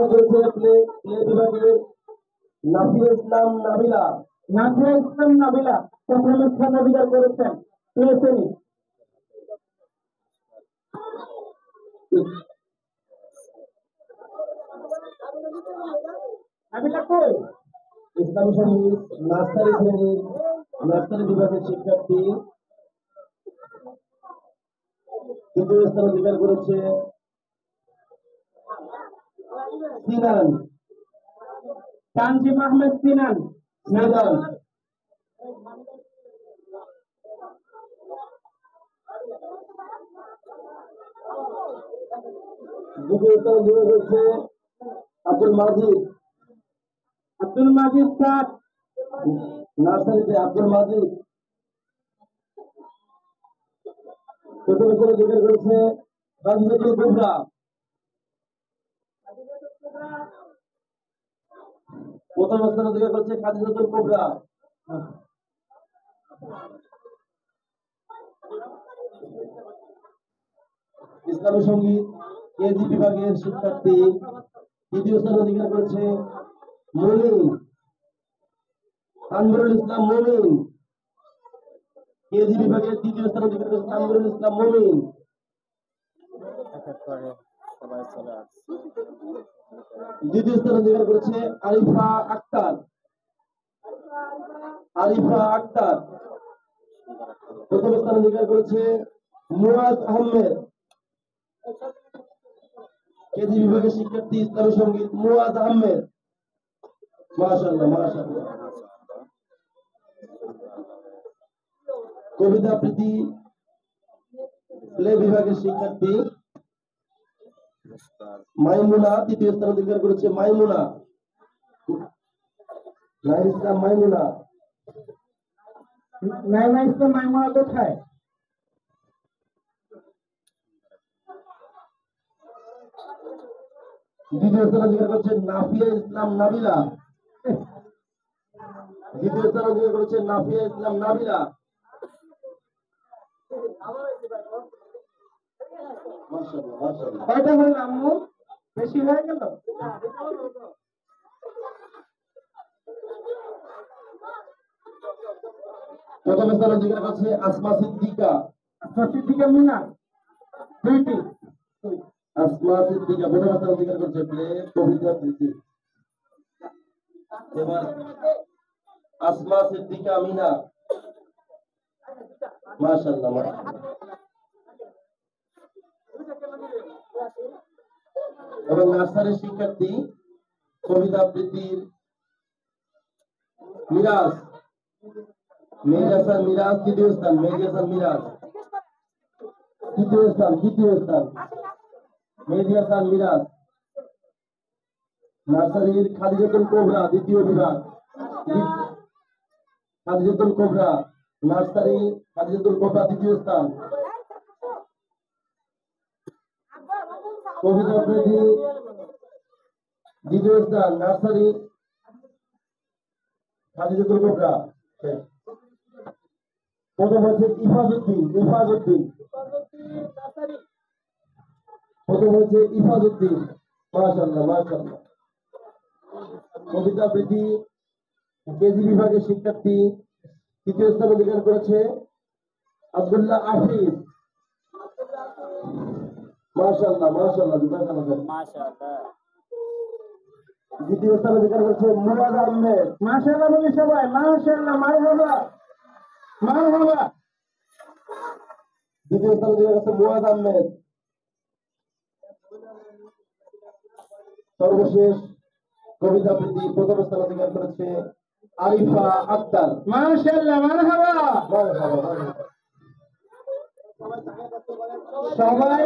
করেছে প্লে বিভাগের নাফিয়া ইসলাম নাবিলা। নাফিয়া ইসলাম নাবিলা প্রথম স্থান অধিকার করেছেন প্লে শ্রেণী। নাবিলা কই? ইসলামী সঙ্গীত নার্সারি শ্রেণীর নার্সারি বিভাগের শিক্ষার্থী তৃতীয় স্থান অধিকার করেছে সিনান তানজিম আহমেদ সিনান। সিনান দ্বিতীয় স্থান অধিকার করেছে আব্দুল মাজিদ। আব্দুল মাজিদ স্যার নার্সারিতে আব্দুল মাজিদ। প্রথম স্থান অধিকার করেছে খাদিজাতুল কুবরা। প্রথম স্থান অধিকার করেছে খাদিজাতুল কুবরা। ইসলামী সঙ্গীত কেজি বিভাগের শিক্ষার্থী তৃতীয় স্থান অধিকার করেছে মুমিন তানভীরুল ইসলাম মুমিন। কেজি বিভাগের তৃতীয় স্থান অধিকার করেছে তানভীরুল ইসলাম মুমিন। দ্বিতীয় স্থান অধিকার করেছে আরিফা আক্তার। আরিফা আক্তার। প্রথম স্থান অধিকার করেছে মুয়াজ আহমেদ। কেজি বিভাগের শিক্ষার্থী ইসলামী সঙ্গীত মুয়াজ আহমেদ। মাশাআল্লাহ মাশাআল্লাহ। কবিতা আবৃত্তি প্লে বিভাগের শিক্ষার্থী মাইমুনা তৃতীয় স্থান অধিকার করেছে মাইমুনা। নাইম ইসলাম মাইমুনা। নাইমা ইসলাম মাইমুনা কোথায়? দ্বিতীয় স্থান অধিকার করেছে নাফিয়া ইসলাম নাবিলা। দ্বিতীয় স্থান অধিকার করেছে নাফিয়া ইসলাম নাবিলা। মাশাআল্লাহ মাশাআল্লাহ। কয়টা হলো আম্মু? বেশি হয়ে গেল? প্রথম স্থান অধিকার করেছে আসমা সিদ্দিকা। আসমা সিদ্দিকা মিনা দুইটি। আসমা সিদ্দিকা প্রথম স্থান অধিকার করেছে প্লে কবিতা আবৃত্তি। এবার আসমা সিদ্দিকা মিনা। মাশাআল্লাহ মাশাআল্লাহ। এবং নার্সারির শিক্ষার্থী কবিতা আবৃত্তির মিরাজ মেহেদি হাসান মিরাজ তৃতীয় স্থান। মেহেদি হাসান মিরাজ তৃতীয় স্থান। মেহেদি হাসান মিরাজ। নার্সারির খাদিজাতুল কোবরা দ্বিতীয় বিভাগ। খাদিজাতুল কোবরা নার্সারি খাদিজাতুল কোবরা দ্বিতীয় স্থান। কবিতা আবৃত্তি দ্বিতীয় স্থান নার্সারি খাদিজাতুল কোবরা। প্রথম হচ্ছে ইফাজউদ্দিন। প্রথম হচ্ছে ইফাজউদ্দিন। মাশাআল্লাহ মাশাআল্লাহ। কবিতা আবৃত্তি কেজি বিভাগের শিক্ষার্থী তৃতীয় স্থান অধিকার করেছে আব্দুল্লাহ আফিফ। মাশাআল্লাহ মাশাআল্লাহ মাশাআল্লাহ। দ্বিতীয় স্থান অধিকার করেছে মুরাদ আহমেদ। মাশাআল্লাহ বলি সবাই মাশাআল্লাহ মারহাবা মারহাবা। দ্বিতীয় স্থান অধিকার করেছে মুরাদ আহমেদ। সর্বশেষ কবিতা আবৃত্তি প্রথম স্থান অধিকার করেছে আরিফা আক্তার। মাশাআল্লাহ মারহাবা সবাই।